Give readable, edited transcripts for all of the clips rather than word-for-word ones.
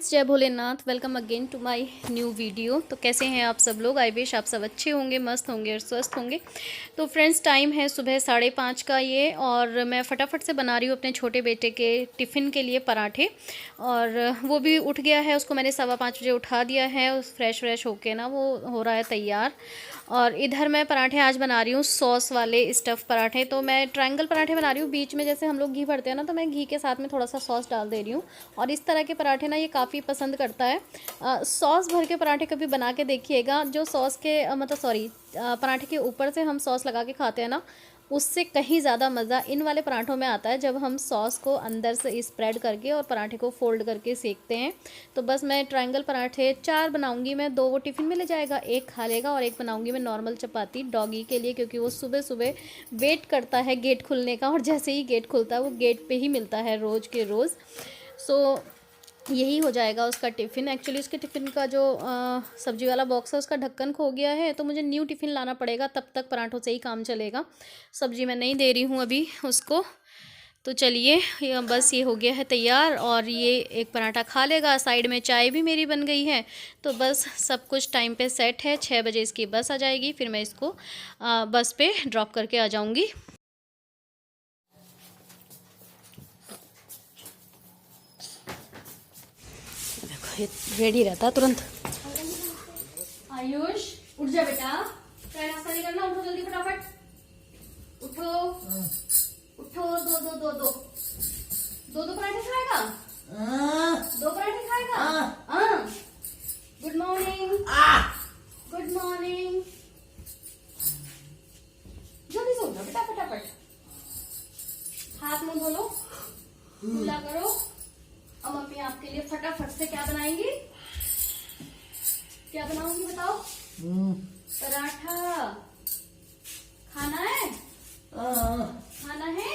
Friends, जय Bholenath. Welcome again to my new video. तो कैसे हैं आप सब लोग? आई विश आप सब अच्छे होंगे, मस्त होंगे और स्वस्थ होंगे। तो फ्रेंड्स, टाइम है सुबह 5:30 का ये, और मैं फटाफट से बना रही हूँ अपने छोटे बेटे के टिफ़िन के लिए पराठे। और वो भी उठ गया है, उसको मैंने 5:15 बजे उठा दिया है। उस फ्रेश होके ना वो हो रहा है तैयार। और इधर मैं पराठे आज बना रही हूँ सॉस वाले स्टफ़ पराठे। तो मैं ट्रायंगल पराठे बना रही हूँ, बीच में जैसे हम लोग घी भरते हैं ना, तो मैं घी के साथ में थोड़ा सा सॉस डाल दे रही हूँ। और इस तरह के पराठे ना ये काफ़ी पसंद करता है। सॉस भर के पराठे कभी बना के देखिएगा। जो सॉस के पराठे के ऊपर से हम सॉस लगा के खाते हैं ना, उससे कहीं ज़्यादा मज़ा इन वाले पराठों में आता है, जब हम सॉस को अंदर से स्प्रेड करके और पराठे को फोल्ड करके सेकते हैं। तो बस मैं ट्रायंगल पराठे 4 बनाऊंगी मैं। 2 वो टिफ़िन में ले जाएगा, 1 खा लेगा, और 1 बनाऊंगी मैं नॉर्मल चपाती डॉगी के लिए, क्योंकि वो सुबह सुबह वेट करता है गेट खुलने का। और जैसे ही गेट खुलता है वो गेट पे ही मिलता है रोज़ के रोज़। सो यही हो जाएगा उसका टिफ़िन। एक्चुअली उसके टिफ़िन का जो सब्जी वाला बॉक्स है उसका ढक्कन खो गया है, तो मुझे न्यू टिफ़िन लाना पड़ेगा, तब तक पराठों से ही काम चलेगा। सब्जी मैं नहीं दे रही हूँ अभी उसको। तो चलिए, ये बस ये हो गया है तैयार, और ये एक पराठा खा लेगा। साइड में चाय भी मेरी बन गई है। तो बस सब कुछ टाइम पे सेट है। 6 बजे इसकी बस आ जाएगी, फिर मैं इसको बस पे ड्रॉप करके आ जाऊँगी। रेडी रहता है तुरंत। आयुष, उठ जा बेटा, चाय नाश्ता नहीं करना? उठो जल्दी फटाफट, उठो उठो। दो पराठे खाएगा? 2 पराठे खाएगा? Good morning, good morning. जल्दी से उठ जा बेटा, फटाफट हाथ मुंह धो लो, कुल्ला करो। अब मम्मी आपके लिए फटाफट से क्या बनाएंगी? क्या बनाऊंगी बताओ? पराठा खाना है? खाना है?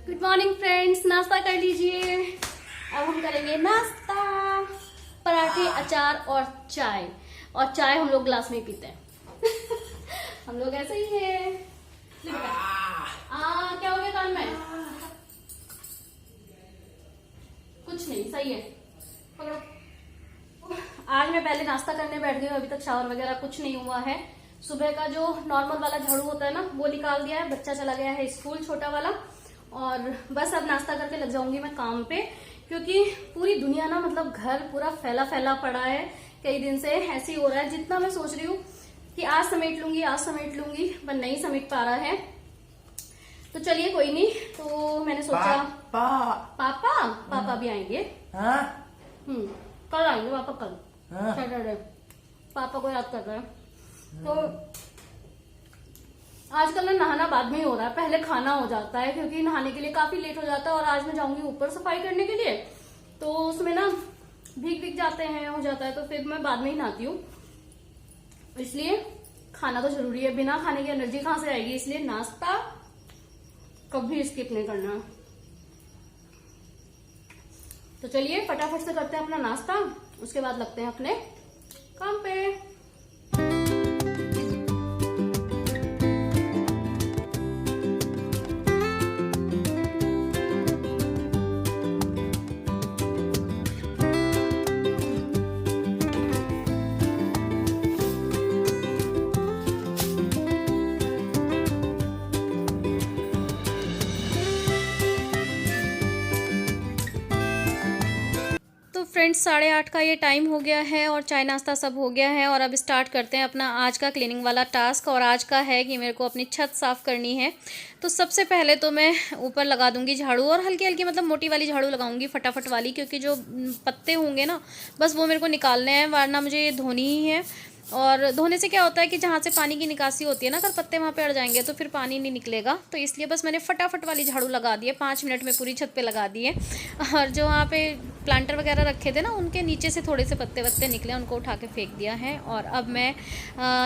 गुड मॉर्निंग फ्रेंड्स, नाश्ता कर लीजिए। अब हम करेंगे नाश्ता। पराठे, अचार और चाय। और चाय हम लोग ग्लास में ही पीते हैं। हम लोग ऐसे ही है। क्या हो गया कान में? कुछ नहीं, सही है, पकड़ो। आज मैं पहले नाश्ता करने बैठ गई हूँ, अभी तक शावर वगैरह कुछ नहीं हुआ है। सुबह का जो नॉर्मल वाला झाड़ू होता है ना, वो निकाल दिया है। बच्चा चला गया है स्कूल, छोटा वाला। और बस अब नाश्ता करके लग जाऊंगी मैं काम पे, क्योंकि पूरी दुनिया ना, मतलब घर पूरा फैला फैला पड़ा है। कई दिन से ऐसे ही हो रहा है। जितना मैं सोच रही हूँ कि आज समेट लूंगी, पर नहीं समेट पा रहा है। तो चलिए, कोई नहीं। तो मैंने सोचा पापा भी आएंगे। कल आएंगे पापा, कल सैटरडे। पापा को याद कर रहे हैं। तो आजकल ना नहाना बाद में ही हो रहा है, पहले खाना हो जाता है, क्योंकि नहाने के लिए काफी लेट हो जाता है। और आज मैं जाऊंगी ऊपर सफाई करने के लिए, तो उसमें ना भीग जाते हैं, हो जाता है, तो फिर मैं बाद में ही नहाती हूँ। इसलिए खाना तो जरूरी है, बिना खाने की एनर्जी कहाँ से आएगी। इसलिए नाश्ता कभी स्किप नहीं करना। तो चलिए फटाफट से करते हैं अपना नाश्ता, उसके बाद लगते हैं अपने काम पे। फ्रेंड्स 8:30 का ये टाइम हो गया है और चाय नाश्ता सब हो गया है और अब स्टार्ट करते हैं अपना आज का क्लीनिंग वाला टास्क। और आज का है कि मेरे को अपनी छत साफ़ करनी है। तो सबसे पहले तो मैं ऊपर लगा दूंगी झाड़ू, और हल्की हल्की मतलब मोटी वाली झाड़ू लगाऊंगी, फटाफट वाली, क्योंकि जो पत्ते होंगे ना बस वो मेरे को निकालने हैं, वरना मुझे ये धोनी ही है। और धोने से क्या होता है कि जहाँ से पानी की निकासी होती है ना, अगर पत्ते वहाँ पे अड़ जाएंगे तो फिर पानी नहीं निकलेगा। तो इसलिए बस मैंने फटाफट वाली झाड़ू लगा दी है, 5 मिनट में पूरी छत पे लगा दी है। और जो वहाँ पे प्लांटर वगैरह रखे थे ना, उनके नीचे से थोड़े से पत्ते वत्ते निकले, उनको उठा के फेंक दिया है। और अब मैं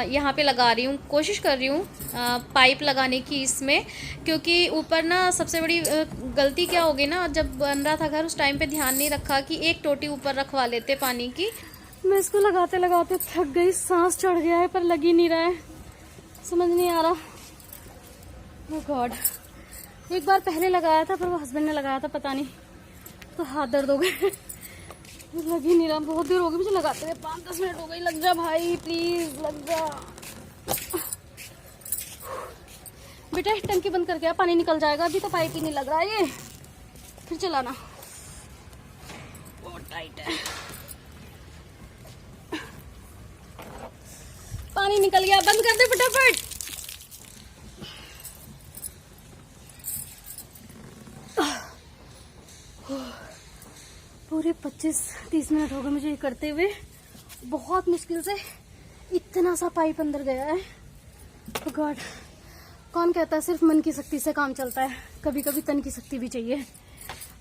यहाँ पे लगा रही हूँ, कोशिश कर रही हूँ पाइप लगाने की इसमें, क्योंकि ऊपर ना सबसे बड़ी गलती क्या होगी ना, जब बन रहा था घर उस टाइम पे ध्यान नहीं रखा कि एक टोटी ऊपर रखवा लेते पानी की। मैं इसको लगाते लगाते थक गई, सांस चढ़ गया है पर लग ही नहीं रहा है, समझ नहीं आ रहा। ओह गॉड, एक बार पहले लगाया था पर वो हस्बैंड ने लगाया था, पता नहीं, तो हाथ दर्द हो गए। लग ही नहीं रहा, बहुत देर हो गई मुझे लगाते हुए, 5-10 मिनट हो गई। लग जा भाई प्लीज, लग जा बेटा। टंकी बंद करके पानी निकल जाएगा, अभी तो पाइप ही नहीं लग रहा है, ये फिर चलाना, बहुत टाइट है। पानी निकल गया, बंद कर दे फटाफट। पूरे 25-30 मिनट हो गए मुझे ये करते हुए, बहुत मुश्किल से इतना सा पाइप अंदर गया है। तो गॉड, कौन कहता है सिर्फ मन की शक्ति से काम चलता है, कभी कभी तन की शक्ति भी चाहिए।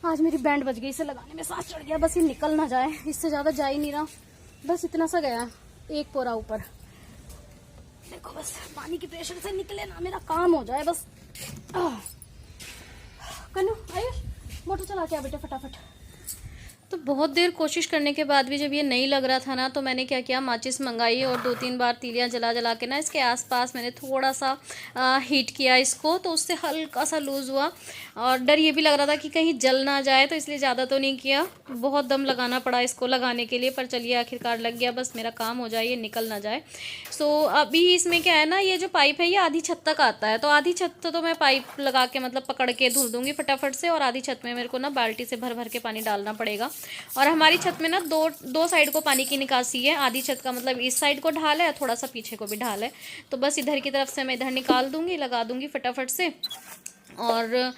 आज मेरी बैंड बज गई, इसे लगाने में सांस चढ़ गया, बस ये निकल ना जाए, इससे ज़्यादा जा ही नहीं रहा, बस इतना सा गया, एक पोरा ऊपर। देखो बस पानी की प्रेशर से निकले ना, मेरा काम हो जाए बस। कन्नू आयुष, मोटर चला के आ बेटे फटाफट। तो बहुत देर कोशिश करने के बाद भी जब ये नहीं लग रहा था ना, तो मैंने क्या किया, माचिस मंगाई और 2-3 बार तीलियाँ जला जला के ना इसके आसपास मैंने थोड़ा सा हीट किया इसको, तो उससे हल्का सा लूज़ हुआ। और डर ये भी लग रहा था कि कहीं जल ना जाए, तो इसलिए ज़्यादा तो नहीं किया, बहुत दम लगाना पड़ा इसको लगाने के लिए, पर चलिए आखिरकार लग गया, बस मेरा काम हो जाए, ये निकल ना जाए। सो अभी इसमें क्या है ना, ये जो पाइप है ये आधी छत तक आता है, तो आधी छत तो मैं पाइप लगा के मतलब पकड़ के धुल दूँगी फटाफट से, और आधी छत में मेरे को ना बाल्टी से भर भर के पानी डालना पड़ेगा। और हमारी छत में ना दो साइड को पानी की निकासी है, आधी छत का मतलब इस साइड को ढाल है, थोड़ा सा पीछे को भी ढाल है, तो बस इधर की तरफ से मैं इधर निकाल दूंगी, लगा दूंगी फटाफट से। और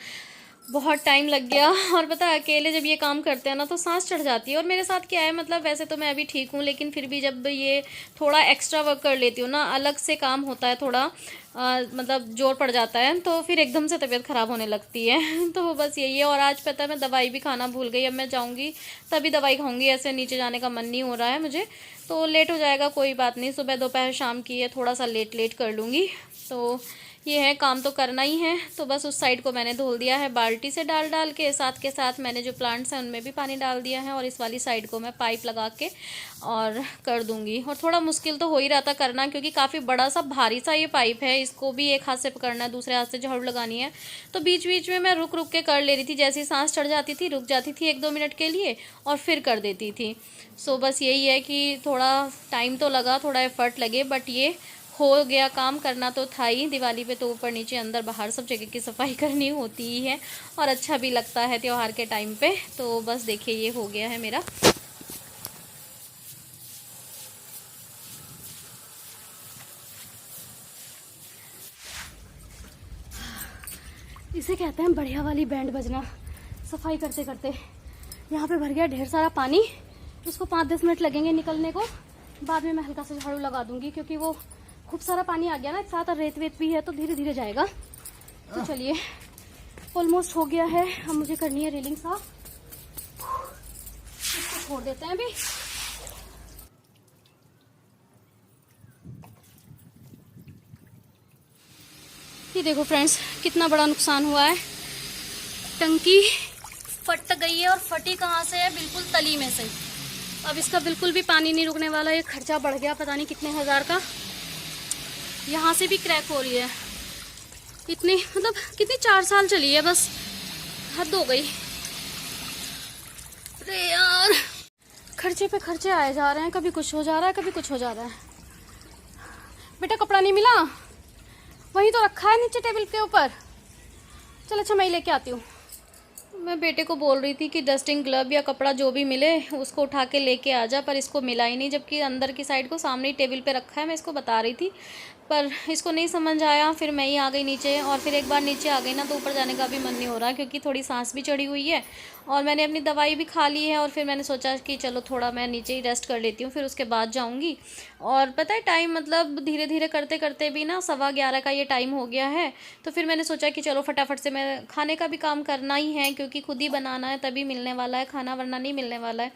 बहुत टाइम लग गया, और पता है अकेले जब ये काम करते हैं ना तो सांस चढ़ जाती है। और मेरे साथ क्या है, मतलब वैसे तो मैं अभी ठीक हूँ, लेकिन फिर भी जब ये थोड़ा एक्स्ट्रा वर्क कर लेती हूँ ना, अलग से काम होता है थोड़ा, मतलब जोर पड़ जाता है, तो फिर एकदम से तबीयत ख़राब होने लगती है। तो बस यही है। और आज पता है मैं दवाई भी खाना भूल गई, अब मैं जाऊँगी तभी दवाई खाऊँगी, ऐसे नीचे जाने का मन नहीं हो रहा है मुझे, तो लेट हो जाएगा, कोई बात नहीं, सुबह दोपहर शाम की है, थोड़ा सा लेट कर लूँगी। तो ये है, काम तो करना ही है। तो बस उस साइड को मैंने धुल दिया है बाल्टी से डाल के, साथ के साथ मैंने जो प्लांट्स हैं उनमें भी पानी डाल दिया है, और इस वाली साइड को मैं पाइप लगा के और कर दूंगी। और थोड़ा मुश्किल तो हो ही रहा था करना, क्योंकि काफ़ी बड़ा सा भारी सा ये पाइप है, इसको भी एक हाथ से पकड़ना है, दूसरे हाथ से झाड़ू लगानी है। तो बीच बीच में मैं रुक रुक के कर ले रही थी, जैसे ही सांस चढ़ जाती थी रुक जाती थी 1-2 मिनट के लिए और फिर कर देती थी। सो बस यही है कि थोड़ा टाइम तो लगा, थोड़ा एफर्ट लगे, बट ये हो गया। काम करना तो था ही, दिवाली पे तो ऊपर नीचे अंदर बाहर सब जगह की सफाई करनी होती ही है, और अच्छा भी लगता है त्योहार के टाइम पे। तो बस देखिए ये हो गया है मेरा। इसे कहते हैं बढ़िया वाली बैंड बजना। सफाई करते करते यहाँ पे भर गया ढेर सारा पानी, उसको 5-10 मिनट लगेंगे निकलने को, बाद में मैं हल्का सा झाड़ू लगा दूंगी, क्योंकि वो खूब सारा पानी आ गया ना एक साथ, और रेत वेत भी है तो धीरे धीरे जाएगा। तो चलिए ऑलमोस्ट हो गया है, अब मुझे करनी है रेलिंग साफ, इसको छोड़ देते हैं अभी। ये देखो फ्रेंड्स कितना बड़ा नुकसान हुआ है, टंकी फट गई है, और फटी कहाँ से है, बिल्कुल तली में से। अब इसका बिल्कुल भी पानी नहीं रुकने वाला, ये खर्चा बढ़ गया पता नहीं कितने हजार का। यहाँ से भी क्रैक हो रही है, इतनी मतलब कितनी 4 साल चली है, बस हद हो गई। अरे यार, खर्चे पे खर्चे आए जा रहे हैं, कभी कुछ हो जा रहा है कभी कुछ हो जा रहा है। बेटा कपड़ा नहीं मिला, वहीं तो रखा है नीचे टेबल के ऊपर। चल अच्छा मैं लेके आती हूँ। मैं बेटे को बोल रही थी कि डस्टिंग ग्लव या कपड़ा जो भी मिले उसको उठा के लेके आ जा, पर इसको मिला ही नहीं, जबकि अंदर की साइड को सामने ही टेबल पे रखा है। मैं इसको बता रही थी पर इसको नहीं समझ आया। फिर मैं ही आ गई नीचे, और फिर एक बार नीचे आ गई ना तो ऊपर जाने का भी मन नहीं हो रहा, क्योंकि थोड़ी सांस भी चढ़ी हुई है और मैंने अपनी दवाई भी खा ली है। और फिर मैंने सोचा कि चलो थोड़ा मैं नीचे ही रेस्ट कर लेती हूँ, फिर उसके बाद जाऊँगी। और पता है टाइम मतलब धीरे धीरे करते करते भी ना 11:15 का ये टाइम हो गया है। तो फिर मैंने सोचा कि चलो फटाफट से मैं खाने का भी काम करना ही है, क्योंकि खुद ही बनाना है तभी मिलने वाला है खाना, वरना नहीं मिलने वाला है।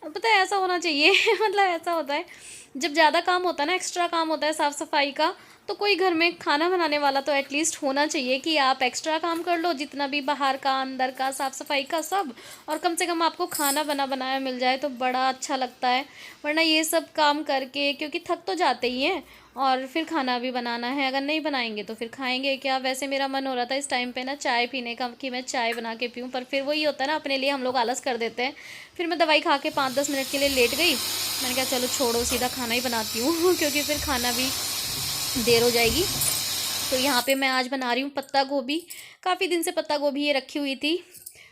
पता है ऐसा होना चाहिए मतलब ऐसा होता है जब ज़्यादा काम होता है ना, एक्स्ट्रा काम होता है साफ़ सफाई का, तो कोई घर में खाना बनाने वाला तो एटलीस्ट होना चाहिए कि आप एक्स्ट्रा काम कर लो, जितना भी बाहर का अंदर का साफ़ सफाई का सब, और कम से कम आपको खाना बना बनाया मिल जाए तो बड़ा अच्छा लगता है। वरना ये सब काम करके, क्योंकि थक तो जाते ही हैं, और फिर खाना भी बनाना है, अगर नहीं बनाएंगे तो फिर खाएंगे क्या। वैसे मेरा मन हो रहा था इस टाइम पे ना चाय पीने का, कि मैं चाय बना के पीऊँ, पर फिर वही होता है ना, अपने लिए हम लोग आलस कर देते हैं। फिर मैं दवाई खा के 5-10 मिनट के लिए लेट गई। मैंने कहा चलो छोड़ो, सीधा खाना ही बनाती हूँ क्योंकि फिर खाना भी देर हो जाएगी। तो यहाँ पे मैं आज बना रही हूँ पत्ता गोभी। काफ़ी दिन से पत्ता गोभी ये रखी हुई थी।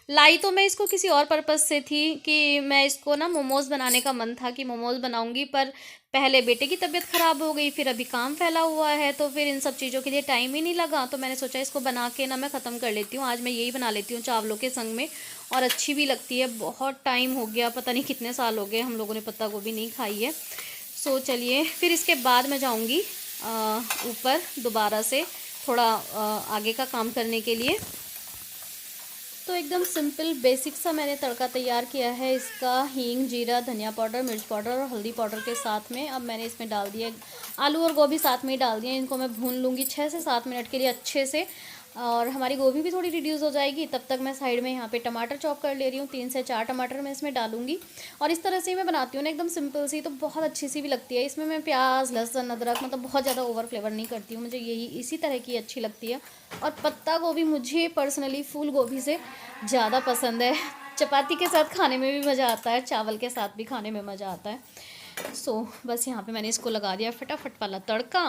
लाई तो मैं इसको किसी और पर्पज़ से थी कि मैं इसको ना मोमोज़ बनाने का मन था कि मोमोज़ बनाऊंगी, पर पहले बेटे की तबीयत ख़राब हो गई, फिर अभी काम फैला हुआ है, तो फिर इन सब चीज़ों के लिए टाइम ही नहीं लगा। तो मैंने सोचा इसको बना के ना मैं ख़त्म कर लेती हूँ। आज मैं यही बना लेती हूँ चावलों के संग में, और अच्छी भी लगती है। बहुत टाइम हो गया, पता नहीं कितने साल हो गए हम लोगों ने पत्ता गोभी नहीं खाई है। सो चलिए, फिर इसके बाद मैं जाऊँगी ऊपर दोबारा से थोड़ा आगे का काम करने के लिए। तो एकदम सिंपल बेसिक सा मैंने तड़का तैयार किया है इसका, हींग, जीरा, धनिया पाउडर, मिर्च पाउडर और हल्दी पाउडर के साथ में। अब मैंने इसमें डाल दिया आलू और गोभी, साथ में ही डाल दिया। इनको मैं भून लूँगी 6 से 7 मिनट के लिए अच्छे से, और हमारी गोभी भी थोड़ी रिड्यूस हो जाएगी। तब तक मैं साइड में यहाँ पे टमाटर चॉप कर ले रही हूँ। 3 से 4 टमाटर मैं इसमें डालूंगी, और इस तरह से ही मैं बनाती हूँ ना, एकदम सिंपल सी, तो बहुत अच्छी सी भी लगती है। इसमें मैं प्याज, लहसुन, अदरक मतलब बहुत ज़्यादा ओवर फ्लेवर नहीं करती हूँ, मुझे यही इसी तरह की अच्छी लगती है। और पत्ता गोभी मुझे पर्सनली फूल गोभी से ज़्यादा पसंद है। चपाती के साथ खाने में भी मज़ा आता है, चावल के साथ भी खाने में मज़ा आता है। बस यहाँ पे मैंने इसको लगा दिया फटाफट वाला तड़का,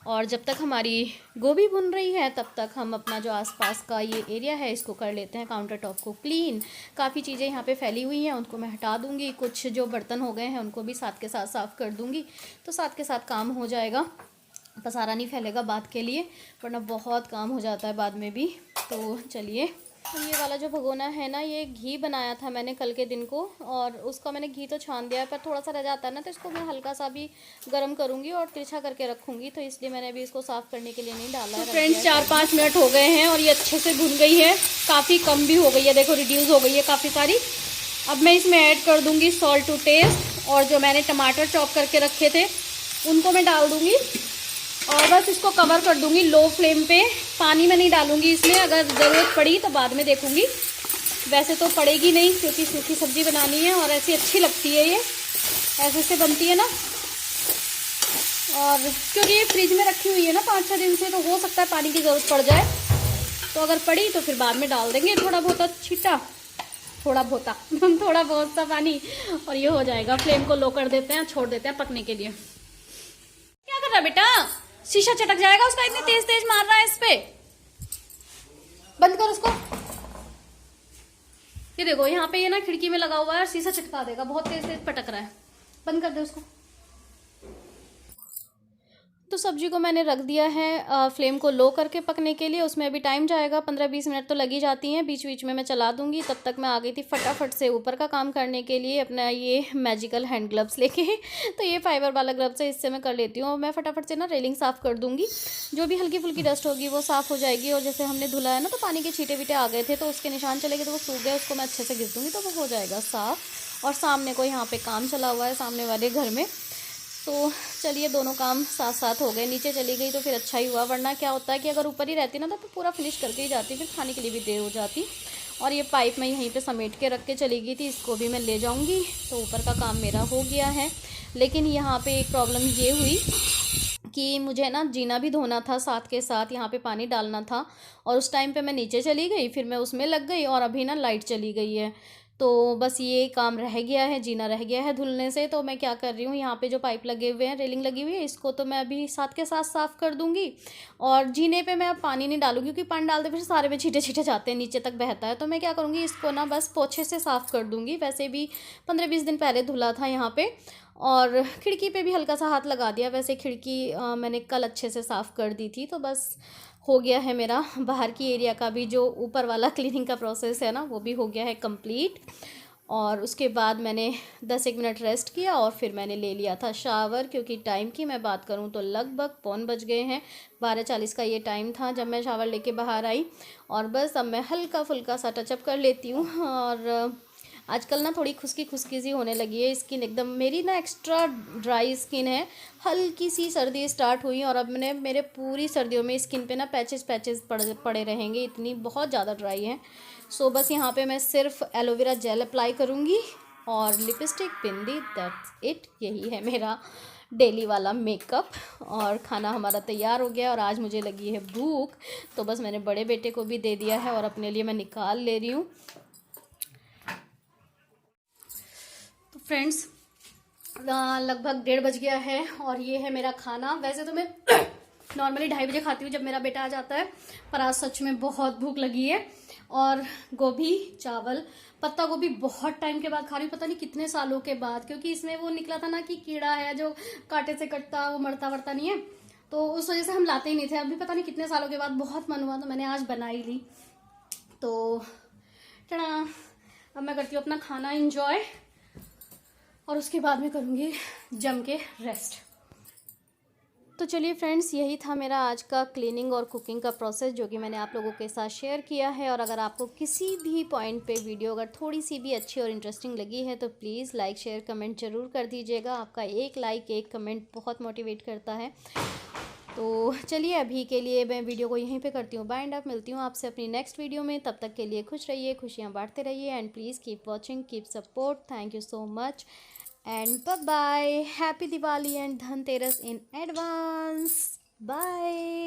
और जब तक हमारी गोभी भुन रही है तब तक हम अपना जो आसपास का ये एरिया है इसको कर लेते हैं काउंटर टॉप को क्लीन। काफ़ी चीज़ें यहाँ पे फैली हुई हैं, उनको मैं हटा दूँगी। कुछ जो बर्तन हो गए हैं उनको भी साथ के साथ साफ़ कर दूँगी, तो साथ के साथ काम हो जाएगा, पसारा नहीं फैलेगा बाद के लिए, वरना बहुत काम हो जाता है बाद में भी। तो चलिए, ये वाला जो भगोना है ना, ये घी बनाया था मैंने कल के दिन को, और उसका मैंने घी तो छान दिया है, पर थोड़ा सा रह जाता है ना, तो इसको मैं हल्का सा भी गर्म करूँगी और तिरछा करके रखूँगी, तो इसलिए मैंने अभी इसको साफ़ करने के लिए नहीं डाला है। तो फ्रेंड्स 4-5 मिनट हो गए हैं और ये अच्छे से भुन गई है, काफ़ी कम भी हो गई है, देखो रिड्यूस हो गई है काफ़ी सारी। अब मैं इसमें ऐड कर दूँगी सॉल्ट टू टेस्ट, और जो मैंने टमाटर चॉप करके रखे थे उनको मैं डाल दूँगी, और बस इसको कवर कर दूंगी लो फ्लेम पे। पानी में नहीं डालूंगी इसमें, अगर ज़रूरत पड़ी तो बाद में देखूंगी, वैसे तो पड़ेगी नहीं क्योंकि सूखी सब्ज़ी बनानी है, और ऐसी अच्छी लगती है ये, ऐसे से बनती है ना। और क्योंकि ये फ्रिज में रखी हुई है ना 5-6 दिन से, तो हो सकता है पानी की ज़रूरत पड़ जाए, तो अगर पड़ी तो फिर बाद में डाल देंगे थोड़ा बहुत छीटा, थोड़ा बहुत सा पानी, और ये हो जाएगा। फ्लेम को लो कर देते हैं, छोड़ देते हैं पकने के लिए। क्या कर रहा है बेटा? शीशा चटक जाएगा उसका, इतनी तेज तेज मार रहा है इस पे। बंद कर उसको। ये देखो यहाँ पे ये ना खिड़की में लगा हुआ है और शीशा चटका देगा, बहुत तेज तेज पटक रहा है। बंद कर दे उसको। तो सब्जी को मैंने रख दिया है फ्लेम को लो करके पकने के लिए। उसमें अभी टाइम जाएगा, 15-20 मिनट तो लगी जाती हैं, बीच बीच में मैं चला दूंगी। तब तक मैं आ गई थी फटाफट से ऊपर का काम करने के लिए, अपना ये मैजिकल हैंड ग्लव्स लेके। तो ये फाइबर वाला ग्लव्स है, इससे मैं कर लेती हूँ। और मैं फटाफट से ना रेलिंग साफ़ कर दूँगी, जो भी हल्की फुल्की डस्ट होगी वो साफ़ हो जाएगी। और जैसे हमने धुला है ना, तो पानी के छींटे वीटे आ गए थे, तो उसके निशान चले गए, तो वो सूख गए, उसको मैं अच्छे से घिस दूँगी तो वो हो जाएगा साफ़। और सामने को यहाँ पर काम चला हुआ है सामने वाले घर में, तो चलिए दोनों काम साथ साथ हो गए। नीचे चली गई तो फिर अच्छा ही हुआ, वरना क्या होता है कि अगर ऊपर ही रहती ना तो पूरा फिनिश करके ही जाती, फिर खाने के लिए भी देर हो जाती। और ये पाइप मैं यहीं पे समेट के रख के चली गई थी, इसको भी मैं ले जाऊंगी। तो ऊपर का काम मेरा हो गया है, लेकिन यहाँ पे एक प्रॉब्लम ये हुई कि मुझे ना जीना भी धोना था, साथ के साथ यहाँ पे पानी डालना था, और उस टाइम पे मैं नीचे चली गई, फिर मैं उसमें लग गई, और अभी ना लाइट चली गई है। तो बस ये काम रह गया है, जीना रह गया है धुलने से। तो मैं क्या कर रही हूँ, यहाँ पे जो पाइप लगे हुए हैं, रेलिंग लगी हुई है, इसको तो मैं अभी साथ के साथ साफ़ कर दूँगी। और जीने पे मैं अब पानी नहीं डालूँगी, क्योंकि पानी डालते फिर सारे में छींटे छींटे जाते हैं, नीचे तक बहता है। तो मैं क्या करूँगी, इसको ना बस पोछे से साफ़ कर दूँगी। वैसे भी 15-20 दिन पहले धुला था यहाँ पे, और खिड़की पे भी हल्का सा हाथ लगा दिया। वैसे खिड़की मैंने कल अच्छे से साफ़ कर दी थी। तो बस हो गया है मेरा बाहर की एरिया का भी, जो ऊपर वाला क्लीनिंग का प्रोसेस है ना, वो भी हो गया है कंप्लीट। और उसके बाद मैंने 10-1 मिनट रेस्ट किया और फिर मैंने ले लिया था शावर, क्योंकि टाइम की मैं बात करूं तो लगभग 5 बज गए हैं। 12:40 का ये टाइम था जब मैं शावर लेके बाहर आई। और बस अब मैं हल्का फुल्का सा टचअप कर लेती हूँ। और आजकल ना थोड़ी खुश्की खुश्की सी होने लगी है, स्किन एकदम मेरी ना एक्स्ट्रा ड्राई स्किन है। हल्की सी सर्दी स्टार्ट हुई और अब मैंने मेरे पूरी सर्दियों में स्किन पे ना पैचेस पैचेस पड़े रहेंगे, इतनी बहुत ज़्यादा ड्राई है। सो बस यहाँ पे मैं सिर्फ एलोवेरा जेल अप्लाई करूँगी और लिपस्टिक, बिंदी, दैट्स इट। यही है मेरा डेली वाला मेकअप। और खाना हमारा तैयार हो गया और आज मुझे लगी है भूख, तो बस मैंने बड़े बेटे को भी दे दिया है और अपने लिए मैं निकाल ले रही हूँ। तो फ्रेंड्स, लगभग 1:30 बज गया है और ये है मेरा खाना। वैसे तो मैं नॉर्मली 2:30 बजे खाती हूँ जब मेरा बेटा आ जाता है, पर आज सच में बहुत भूख लगी है। और गोभी चावल, पत्ता गोभी बहुत टाइम के बाद खा रही हूँ, पता नहीं कितने सालों के बाद, क्योंकि इसमें वो निकला था ना कि कीड़ा है जो कांटे से कटता, वो मरता वरता नहीं है, तो उस वजह से हम लाते ही नहीं थे। अभी पता नहीं कितने सालों के बाद बहुत मन हुआ तो मैंने आज बना ही ली। तो टड़ा, अब मैं करती हूँ अपना खाना इंजॉय और उसके बाद में करूँगी जम के रेस्ट। तो चलिए फ्रेंड्स, यही था मेरा आज का क्लीनिंग और कुकिंग का प्रोसेस, जो कि मैंने आप लोगों के साथ शेयर किया है। और अगर आपको किसी भी पॉइंट पे वीडियो अगर थोड़ी सी भी अच्छी और इंटरेस्टिंग लगी है तो प्लीज़ लाइक शेयर कमेंट ज़रूर कर दीजिएगा। आपका एक लाइक एक कमेंट बहुत मोटिवेट करता है। तो चलिए अभी के लिए मैं वीडियो को यहीं पे करती हूँ बाइंड अप। मिलती हूँ आपसे अपनी नेक्स्ट वीडियो में, तब तक के लिए खुश रहिए, खुशियाँ बांटते रहिए and please keep watching, keep support. Thank you so much and bye bye. Happy Diwali and Dhanteras in advance. Bye.